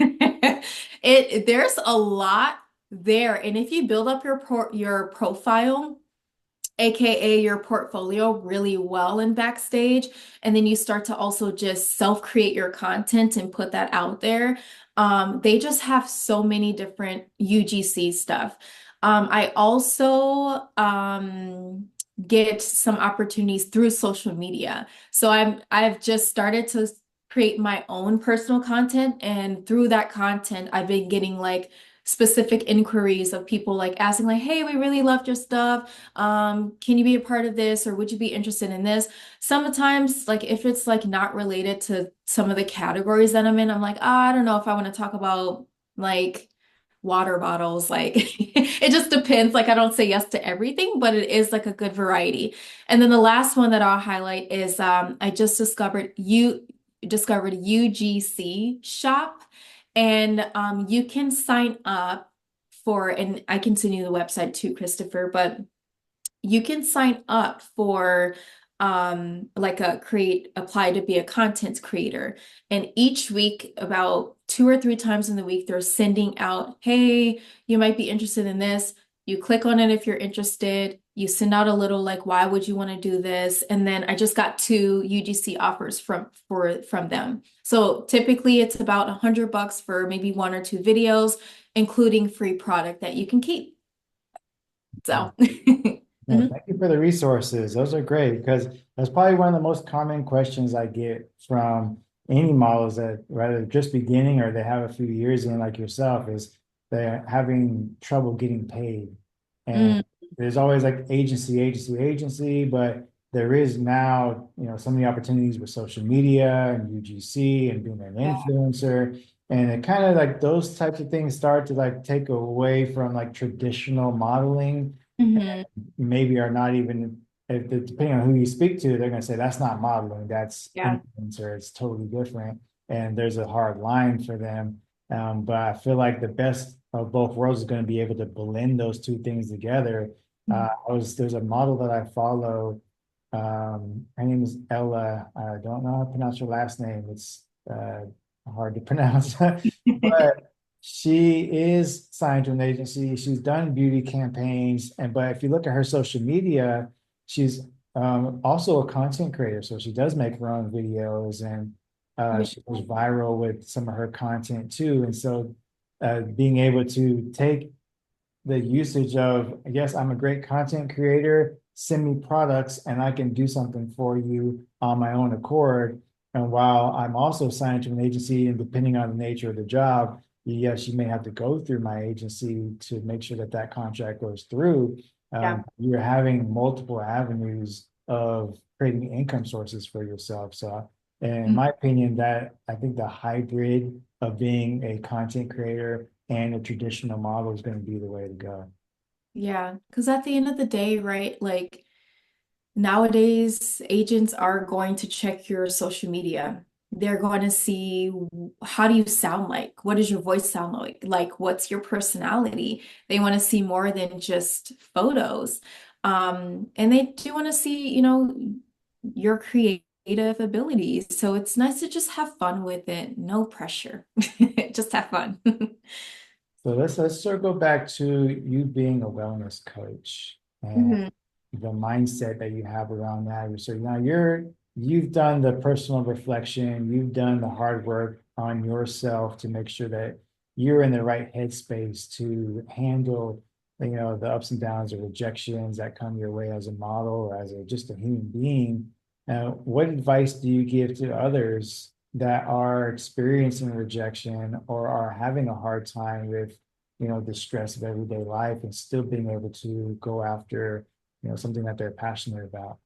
There's a lot there, and if you build up your profile, AKA your portfolio really well in Backstage. And then you start to also just self-create your content and put that out there. They just have so many different UGC stuff. I also get some opportunities through social media. So I've just started to create my own personal content, and through that content, I've been getting like specific inquiries of people like asking like, hey, we really loved your stuff. Can you be a part of this, or would you be interested in this? Sometimes, like if it's like not related to some of the categories that I'm in, I'm like, I don't know if I want to talk about like water bottles. Like it just depends. Like I don't say yes to everything, but it is like a good variety. And then the last one that I'll highlight is I just discovered UGC Shop. And you can sign up for, and I can send you the website too, Christopher, but you can sign up for like apply to be a content creator. And each week, about 2 or 3 times in the week, they're sending out, hey, you might be interested in this. You click on it if you're interested. You send out a little like, why would you want to do this? And then I just got 2 UGC offers from them. So typically it's about $100 for maybe 1 or 2 videos, including free product that you can keep. So
Yeah,
mhm.
thank you for the resources. Those are great because that's probably one of the most common questions I get from any models that rather just beginning or they have a few years in, like yourself, is they're having trouble getting paid. And
Mm,
there's always like agency, but there is now, so many opportunities with social media and UGC and being an
yeah.
influencer. And it kind of like those types of things start to like take away from like traditional modeling,
Mhm.
maybe are not even, if depending on who you speak to, they're gonna say that's not modeling, that's
Yeah.
influencer, it's totally different. And there's a hard line for them. But I feel like the best of both worlds is going to be able to blend those two things together.
Mhm.
There's a model that I follow. Her name is Ella. I don't know how to pronounce her last name. It's hard to pronounce, but she is signed to an agency. She's done beauty campaigns, but if you look at her social media, she's also a content creator. So she does make her own videos, and she goes viral with some of her content too. And so being able to take the usage of, yes, I'm a great content creator, send me products and I can do something for you on my own accord. And while I'm also signed to an agency, and depending on the nature of the job, yes, you may have to go through my agency to make sure that that contract goes through.
Yeah.
You're having multiple avenues of creating income sources for yourself. So, in my opinion, that I think the hybrid of being a content creator and a traditional model is going to be the way to go.
Yeah, because at the end of the day, right, like nowadays, agents are going to check your social media. They're going to see how do you sound like? What does your voice sound like? Like, what's your personality? They want to see more than just photos. And they do want to see, your creative abilities. So it's nice to just have fun with it. No pressure. Just have fun.
So let's circle back to you being a wellness coach. And
Mhm.
the mindset that you have around that. So now you've done the personal reflection, you've done the hard work on yourself to make sure that you're in the right headspace to handle, the ups and downs or rejections that come your way as a model or as just a human being. What advice do you give to others that are experiencing rejection or are having a hard time with, the stress of everyday life and still being able to go after, something that they're passionate about?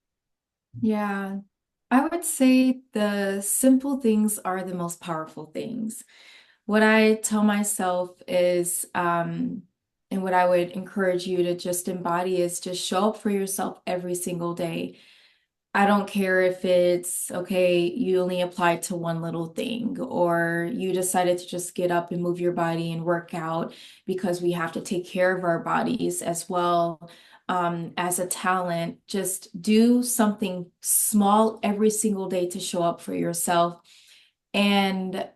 Yeah, I would say the simple things are the most powerful things. What I tell myself is, and what I would encourage you to just embody is just show up for yourself every single day. I don't care if it's okay, you only applied to one little thing, or you decided to just get up and move your body and work out because we have to take care of our bodies as well, as a talent. Just do something small every single day to show up for yourself. And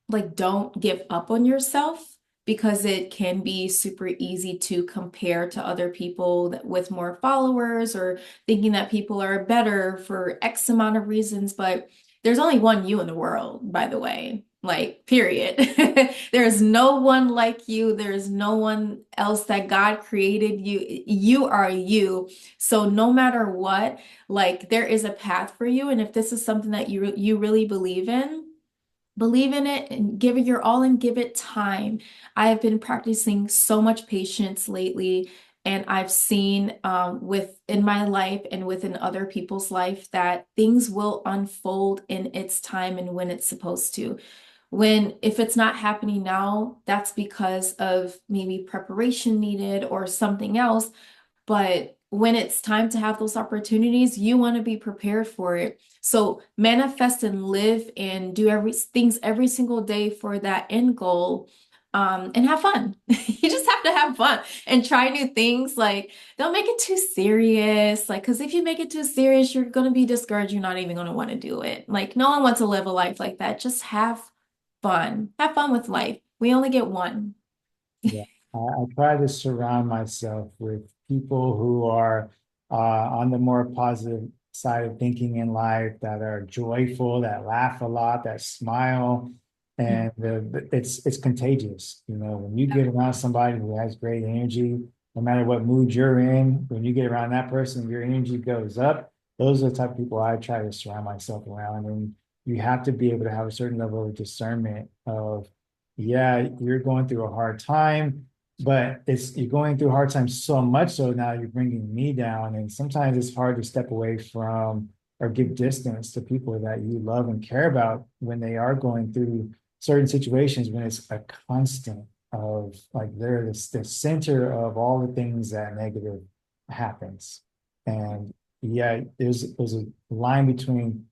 like don't give up on yourself because it can be super easy to compare to other people with more followers or thinking that people are better for X amount of reasons, but there's only one you in the world, by the way. Like, period. There is no one like you. There is no one else that God created you. You are you. So no matter what, like there is a path for you. And if this is something that you really believe in it and give it your all and give it time. I have been practicing so much patience lately, and I've seen within my life and within other people's life that things will unfold in its time and when it's supposed to. If it's not happening now, that's because of maybe preparation needed or something else. But when it's time to have those opportunities, you want to be prepared for it. So manifest and live and do things every single day for that end goal. And have fun. You just have to have fun and try new things. Like, don't make it too serious. Like, because if you make it too serious, you're going to be discouraged. You're not even going to want to do it. Like, no one wants to live a life like that. Just have fun. Have fun with life. We only get one.
Yeah, I try to surround myself with people who are on the more positive side of thinking in life, that are joyful, that laugh a lot, that smile, and it's contagious. When you get around somebody who has great energy, no matter what mood you're in, when you get around that person, your energy goes up. Those are the type of people I try to surround myself around, and you have to be able to have a certain level of discernment of, yeah, you're going through a hard time, but you're going through a hard time so much so now you're bringing me down. And sometimes it's hard to step away from or give distance to people that you love and care about when they are going through certain situations, when it's a constant of like they're the center of all the things that negative happens. And yeah, there's a line between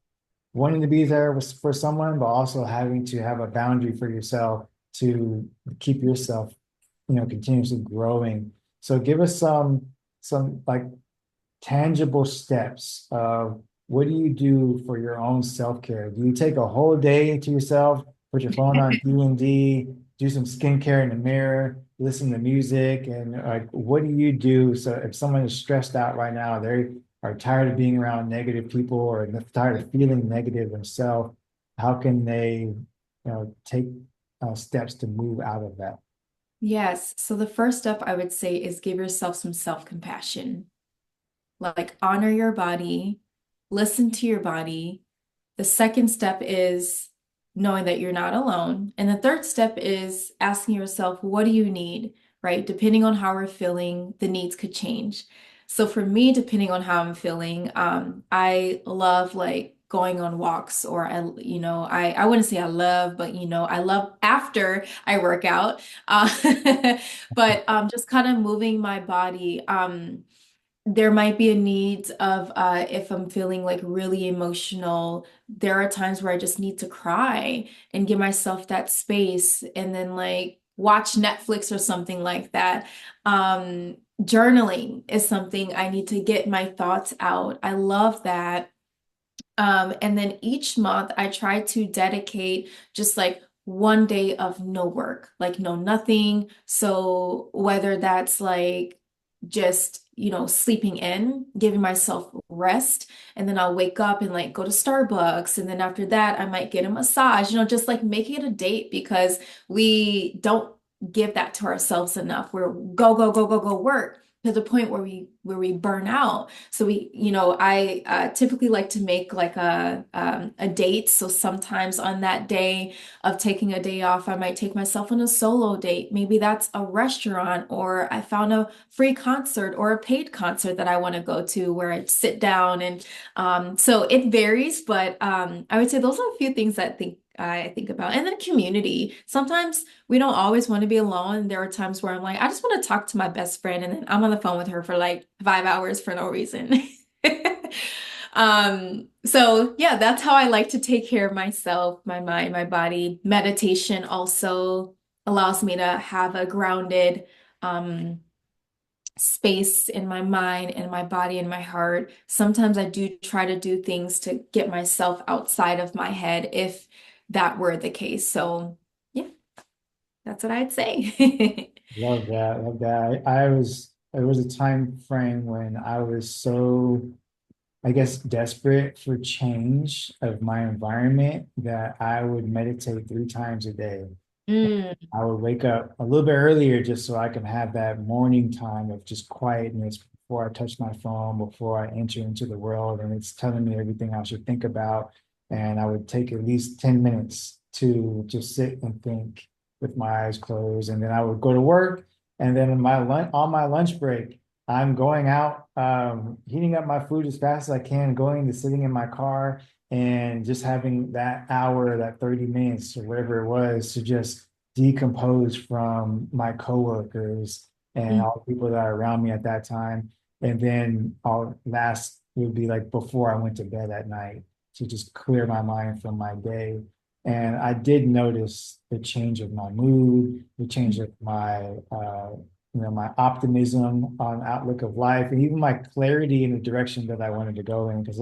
wanting to be there for someone, but also having to have a boundary for yourself to keep yourself, continuously growing. So give us some like tangible steps of what do you do for your own self-care? Do you take a whole day to yourself, put your phone on D&D, do some skincare in the mirror, listen to music, and like what do you do so if someone is stressed out right now, they are tired of being around negative people or tired of feeling negative themselves, how can they, take steps to move out of that?
Yes. So the first step I would say is give yourself some self-compassion. Like honor your body, listen to your body. The second step is knowing that you're not alone. And the third step is asking yourself, what do you need, right? Depending on how we're feeling, the needs could change. So for me, depending on how I'm feeling, I love like going on walks or I wouldn't say I love, but I love after I work out. Uh, but just kind of moving my body. There might be a need of if I'm feeling like really emotional, there are times where I just need to cry and give myself that space and then like watch Netflix or something like that. Journaling is something I need to get my thoughts out. I love that. And then each month I try to dedicate just like one day of no work, like no nothing. So whether that's like just, sleeping in, giving myself rest. And then I'll wake up and like go to Starbucks. And then after that, I might get a massage, just like making it a date because we don't give that to ourselves enough. We're go, go, go, go, go work to the point where we burn out. So I typically like to make like a date. So sometimes on that day of taking a day off, I might take myself on a solo date. Maybe that's a restaurant, or I found a free concert or a paid concert that I want to go to where I sit down and so it varies, but I would say those are a few things that I think about. And then community. Sometimes we don't always want to be alone. There are times where I'm like, I just want to talk to my best friend, and then I'm on the phone with her for like 5 hours for no reason. So yeah, that's how I like to take care of myself, my mind, my body. Meditation also allows me to have a grounded um space in my mind and my body and my heart. Sometimes I do try to do things to get myself outside of my head if that were the case. So yeah, that's what I'd say.
Love that. Love that. There was a time frame when I was so, I guess, desperate for change of my environment that I would meditate 3 times a day.
Mm,
I would wake up a little bit earlier just so I can have that morning time of just quietness before I touch my phone, before I enter into the world. And it's telling me everything I should think about. And I would take at least 10 minutes to just sit and think with my eyes closed. And then I would go to work. And then on my lunch break, I'm going out, heating up my food as fast as I can, going to sitting in my car and just having that hour, that 30 minutes or whatever it was to just decompose from my coworkers and
mm,
all the people that are around me at that time. And then our last would be like before I went to bed at night to just clear my mind from my day. And I did notice the change of my mood, the change of my optimism on outlook of life, and even my clarity in the direction that I wanted to go in. Because a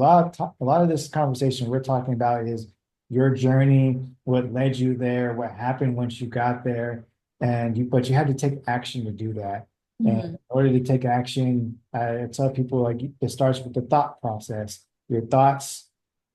lot of this conversation we're talking about is your journey, what led you there, what happened once you got there, but you had to take action to do that. And in
mm,
order to take action, I tell people like it starts with the thought process. Your thoughts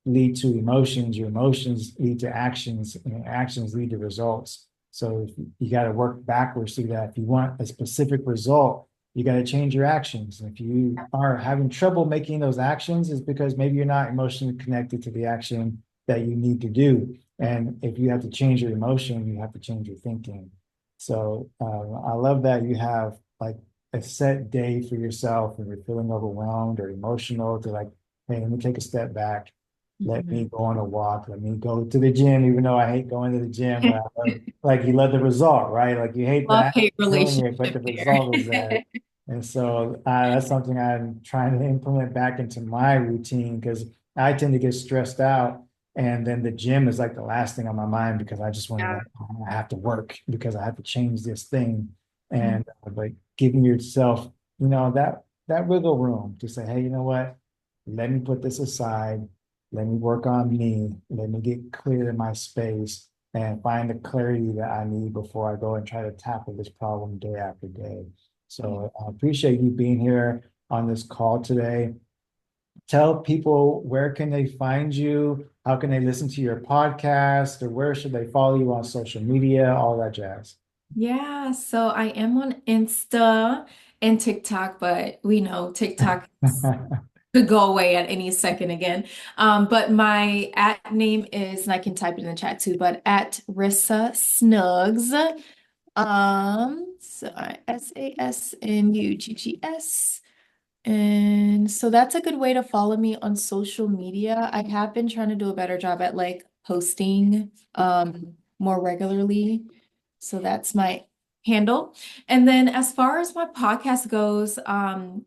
lead to emotions, your emotions lead to actions, and actions lead to results. So you got to work backwards through that. If you want a specific result, you got to change your actions. And if you are having trouble making those actions, is because maybe you're not emotionally connected to the action that you need to do. And if you have to change your emotion, you have to change your thinking. So I love that you have like a set day for yourself when you're feeling overwhelmed or emotional to like, hey, let me take a step back. Let me
mhm.
go on a walk. Let me go to the gym, even though I hate going to the gym. But like you love the result, right? Like you hate the act
Love-hate
of doing it, but
relationship
the
there.
result is there. And so that's something I'm trying to implement back into my routine because I tend to get stressed out. And then the gym is like the last thing on my mind because I just want to
Yeah.
like, oh, I have to work because I have to change this thing.
Mm,
And like giving yourself, that wiggle room to say, hey, you know what? Let me put this aside. Let me work on me. Let me get clear in my space and find the clarity that I need before I go and try to tackle this problem day after day.
yeah.
So I appreciate you being here on this call today. Tell people where can they find you? How can they listen to your podcast? Or where should they follow you on social media? All that jazz.
Yeah, so I am on Insta and TikTok, but we know TikTok could go away at any second again. But my at name is, and I can type it in the chat too, but at Rissa Snugs. So SASNUGGS. And so that's a good way to follow me on social media. I have been trying to do a better job at like posting more regularly. So that's my handle. And then as far as my podcast goes,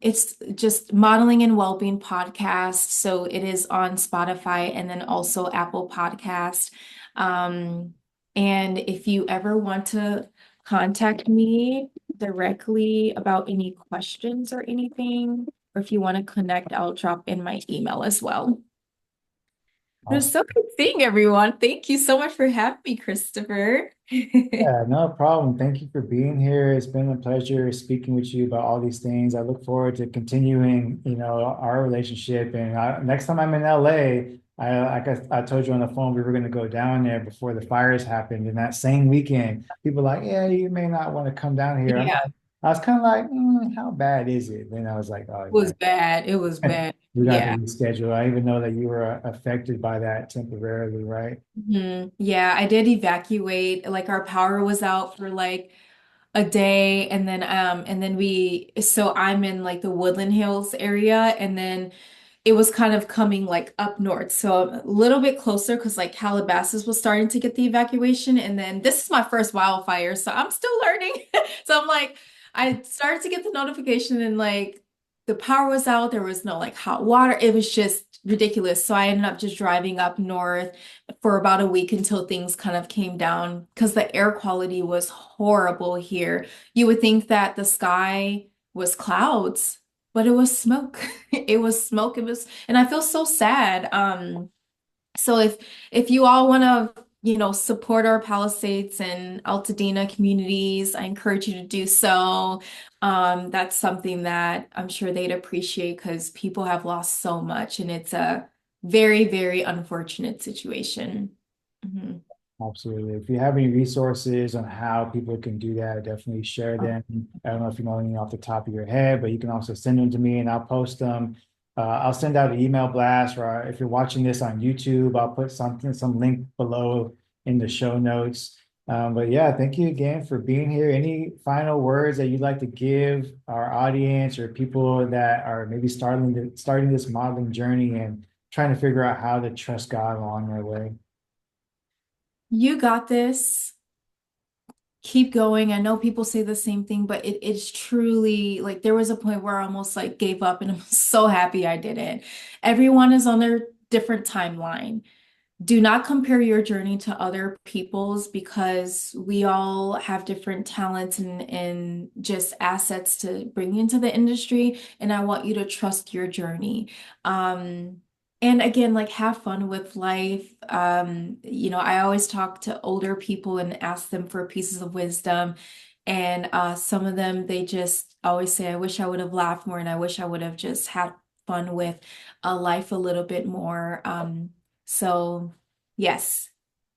it's just Modeling and Wellbeing Podcast. So it is on Spotify and then also Apple Podcast. Um, and if you ever want to contact me directly about any questions or anything, or if you want to connect, I'll drop in my email as well. It was
Awesome.
so good seeing everyone. Thank you so much for having me, Christopher.
Yeah, no problem. Thank you for being here. It's been a pleasure speaking with you about all these things. I look forward to continuing, our relationship. And next time I'm in LA, like I told you on the phone, we were going to go down there before the fires happened. And that same weekend, people were like, yeah, you may not want to come down here.
Yeah, it
I was kind of like, how bad is it? Then I was like, oh
was
yeah,
bad. It was bad.
we got to
Yeah.
reschedule. I even know that you were affected by that temporarily, right?
Yeah, I did evacuate. Like our power was out for like a day and then so I'm in like the Woodland Hills area and then it was kind of coming like up north. So a little bit closer because like Calabasas was starting to get the evacuation. And then this is my first wildfire, so I'm still learning. So I'm like, I started to get the notification and like the power was out. There was no like hot water. It was just ridiculous. So I ended up just driving up north for about a week until things kind of came down because the air quality was horrible here. You would think that the sky was clouds, but it was smoke. It was smoke. It was, and I feel so sad. So if you all want to, support our Palisades and Altadena communities, I encourage you to do so. That's something that I'm sure they'd appreciate because people have lost so much, and it's a very, very unfortunate situation. Mhm.
Absolutely. If you have any resources on how people can do that, definitely share them. I don't know if you know any off the top of your head, but you can also send them to me and I'll post them. I'll send out an email blast, or if you're watching this on YouTube, I'll put some link below in the show notes. But yeah, thank you again for being here. Any final words that you'd like to give our audience or people that are maybe starting this modeling journey and trying to figure out how to trust God along their way?
You got this. Keep going. I know people say the same thing, but it's truly like there was a point where I almost like gave up and I'm so happy I didn't. Everyone is on their different timeline. Do not compare your journey to other people's because we all have different talents and just assets to bring into the industry. And I want you to trust your journey. And again, like have fun with life. I always talk to older people and ask them for pieces of wisdom. And some of them, they just always say, I wish I would have laughed more and I wish I would have just had fun with life a little bit more. So yes.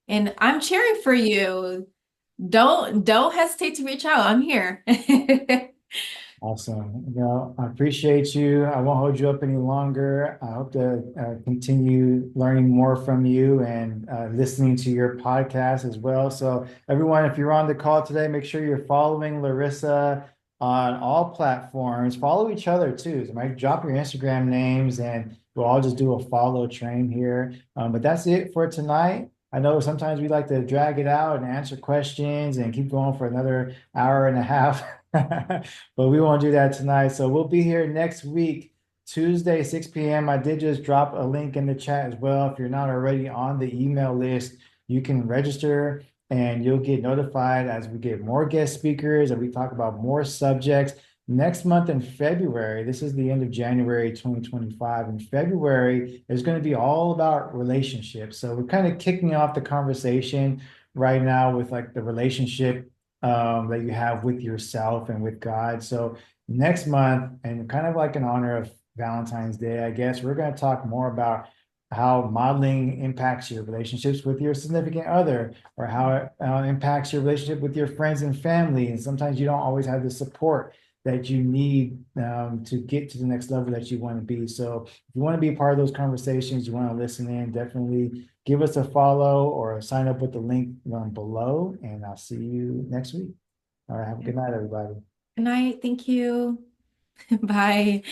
And I'm cheering for you. Don't hesitate to reach out. I'm here.
Awesome. I appreciate you. I won't hold you up any longer. I hope to continue learning more from you and listening to your podcast as well. So, everyone, if you're on the call today, make sure you're following Larisa on all platforms. Follow each other too. So, you might drop your Instagram names and we'll all just do a follow train here. But that's it for tonight. I know sometimes we like to drag it out and answer questions and keep going for another hour and a half. But we won't do that tonight. So we'll be here next week, Tuesday, 6 p.m. I did just drop a link in the chat as well. If you're not already on the email list, you can register and you'll get notified as we get more guest speakers and we talk about more subjects. Next month in February, this is the end of January 2025. In February, it's going to be all about relationships. So we're kind of kicking off the conversation right now with like the relationship that you have with yourself and with God. So next month, and kind of like in honor of Valentine's Day, I guess, we're going to talk more about how modeling impacts your relationships with your significant other, or how it impacts your relationship with your friends and family. And sometimes you don't always have the support that you need to get to the next level that you want to be. So if you want to be a part of those conversations, you want to listen in, definitely give us a follow or sign up with the link below, and I'll see you next week. All right, have a good night, everybody.
Good night. Thank you. Bye.